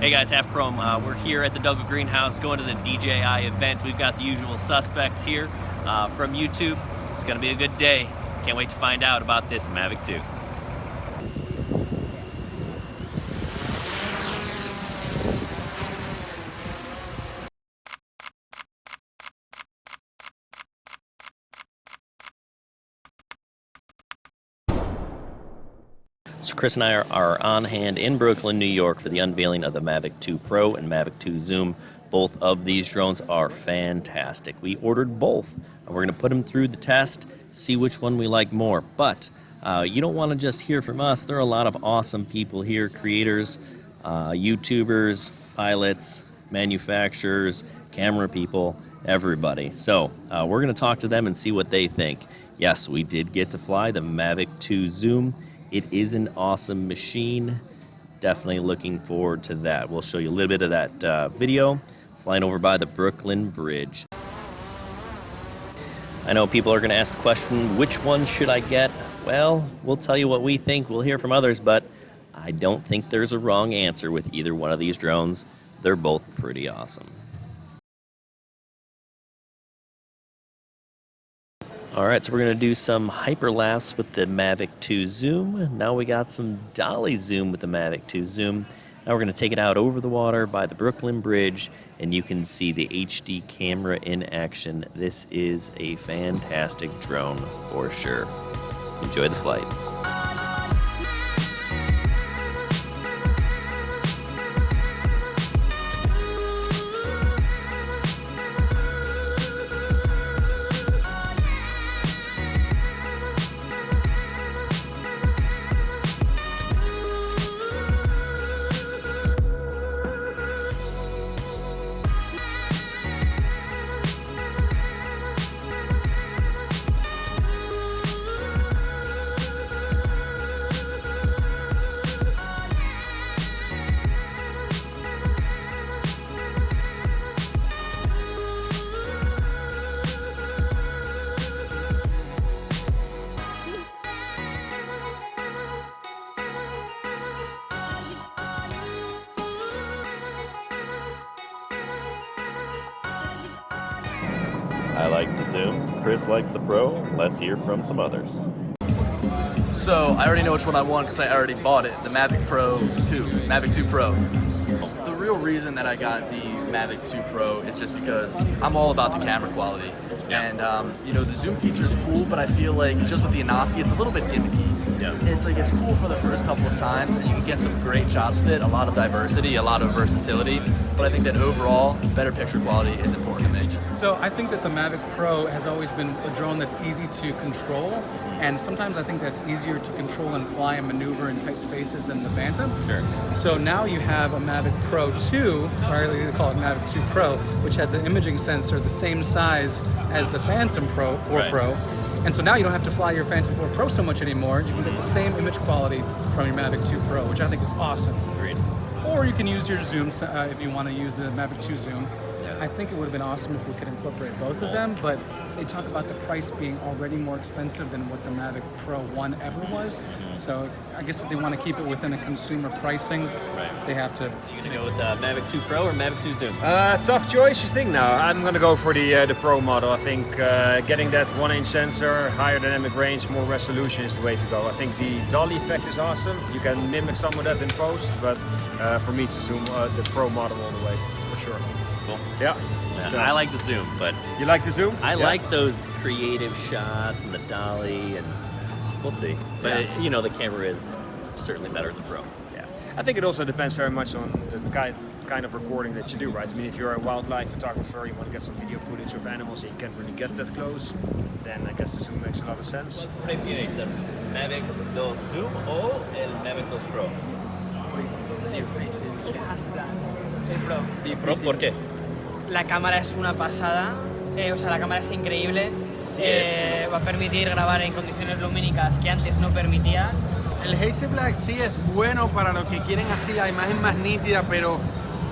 Hey guys, Half Chrome. We're here at the Douglas Greenhouse going to the DJI event. We've got the usual suspects here from YouTube. It's going to be a good day. Can't wait to find out about this Mavic 2. So Chris and I are on hand in Brooklyn, New York for the unveiling of the Mavic 2 Pro and Mavic 2 Zoom. Both of these drones are fantastic. We ordered both, and we're going to put them through the test, see which one we like more. But you don't want to just hear from us. There are a lot of awesome people here, creators, YouTubers, pilots, manufacturers, camera people, everybody. So we're going to talk to them and see what they think. Yes, we did get to fly the Mavic 2 Zoom. It is an awesome machine. Definitely looking forward to that. We'll show you a little bit of that video flying over by the Brooklyn Bridge. I know people are going to ask the question, which one should I get? Well, we'll tell you what we think. We'll hear from others, but I don't think there's a wrong answer with either one of these drones. They're both pretty awesome. All right, so we're going to do some hyperlapse with the Mavic 2 Zoom. Now we got some dolly zoom with the Mavic 2 Zoom. Now we're going to take it out over the water by the Brooklyn Bridge, and you can see the HD camera in action. This is a fantastic drone for sure. Enjoy the flight. I like the Zoom. Chris likes the Pro. Let's hear from some others. So I already know which one I want because I already bought it, the Mavic Pro 2, Mavic 2 Pro. The real reason that I got the Mavic 2 Pro is just because I'm all about the camera quality. And you know, the zoom feature is cool, but I feel like just with the Anafi, it's a little bit gimmicky. Yeah. It's like it's cool for the first couple of times, and you can get some great shots with it, a lot of diversity, a lot of versatility. But I think that overall, better picture quality is important to me. So I think that the Mavic Pro has always been a drone that's easy to control, and sometimes I think that it's easier to control and fly and maneuver in tight spaces than the Phantom. Sure. So now you have a Mavic Pro 2, or I like to call it Mavic 2 Pro, which has an imaging sensor the same size as the Phantom Pro 4 Pro. And so now you don't have to fly your Phantom 4 Pro so much anymore. You can get the same image quality from your Mavic 2 Pro, which I think is awesome. Agreed. Or you can use your Zoom if you want to use the Mavic 2 Zoom. I think it would have been awesome if we could incorporate both of them, but they talk about the price being already more expensive than what the Mavic Pro 1 ever was. So I guess if they want to keep it within a consumer pricing, they have to. You gonna go with the Mavic 2 Pro or Mavic 2 Zoom? Tough choice, you think? No, I'm gonna go for the Pro model. I think getting that 1-inch sensor, higher dynamic range, more resolution is the way to go. I think the dolly effect is awesome. You can mimic some of that in post, but for me, it's a Zoom, the Pro model all the way, for sure. Cool. Yeah. So, I like the Zoom, but you like the Zoom? I like those creative shots and the dolly, and we'll see. But you know, the camera is certainly better than the Pro. Yeah. I think it also depends very much on the kind of recording that you do, right? I mean, if you're a wildlife photographer, you want to get some video footage of animals and you can't really get that close, then I guess the Zoom makes a lot of sense. ¿Qué prefieres, el Mavic 2 Zoom o el Mavic 2 Pro? Difícil. El Pro. ¿Y Pro por qué? La cámara es una pasada, o sea, la cámara es increíble. Sí Va a permitir grabar en condiciones lumínicas que antes no permitía. El Haze sí es bueno para los que quieren así la imagen más nítida, pero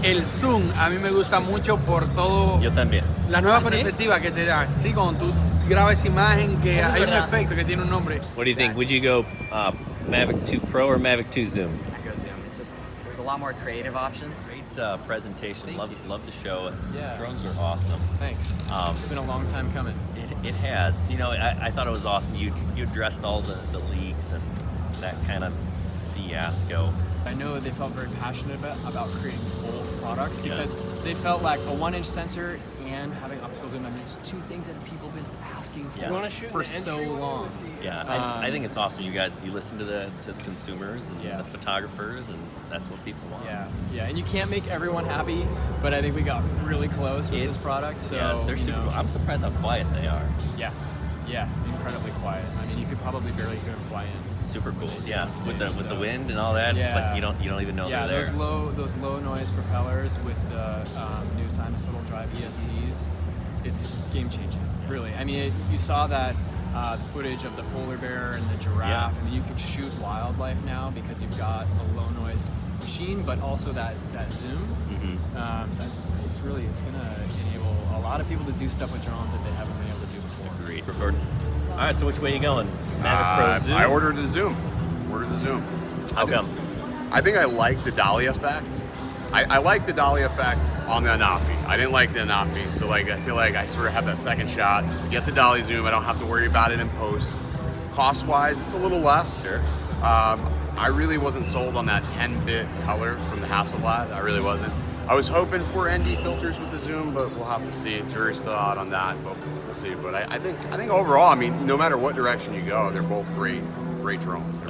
el zoom a mí me gusta mucho por todo. Yo también. La nueva perspectiva que te da. Sí, cuando tú grabas esa imagen que hay un efecto que tiene un nombre. What do you think? Would you go Mavic 2 Pro or Mavic 2 Zoom? I go Zoom. It's just, there's a lot more creative options. Great presentation. Love the show. Yeah. Drones are awesome. Thanks. It's been a long time coming. It has. You know, I thought it was awesome. You addressed all the leaks and that kind of fiasco. I know they felt very passionate about creating both products because they felt like a 1-inch sensor and having optical zoom. I mean, it's two things that people have been asking for so long. Yeah, I think it's awesome. You guys, you listen to the consumers and the photographers, and that's what people want. Yeah, and you can't make everyone happy, but I think we got really close with this product. So they're super cool. I'm surprised how quiet they are. Yeah, incredibly quiet. I mean, you could probably barely hear them fly in. Super cool. Yes, with the wind and all that, it's like you don't even know they're there. Those low noise propellers with the new sinusoidal drive ESCs, it's game changing. Really, I mean, you saw that footage of the polar bear and the giraffe. I mean, you can shoot wildlife now because you've got a low noise machine, but also that zoom. So it's going to enable a lot of people to do stuff with drones that they haven't been able to do before. Agreed. Recording. All right, so which way are you going? Mavic Pro Zoom? I ordered the Zoom. How come? I think I like the dolly effect. I like the dolly effect on the Anafi. I didn't like the Anafi, so like I feel like I sort of have that second shot to get the dolly zoom. I don't have to worry about it in post. Cost-wise, it's a little less. Sure. I really wasn't sold on that 10-bit color from the Hasselblad. I really wasn't. I was hoping for ND filters with the zoom, but we'll have to see. Jury's still out on that, but we'll see. But I think overall, I mean, no matter what direction you go, they're both great drones.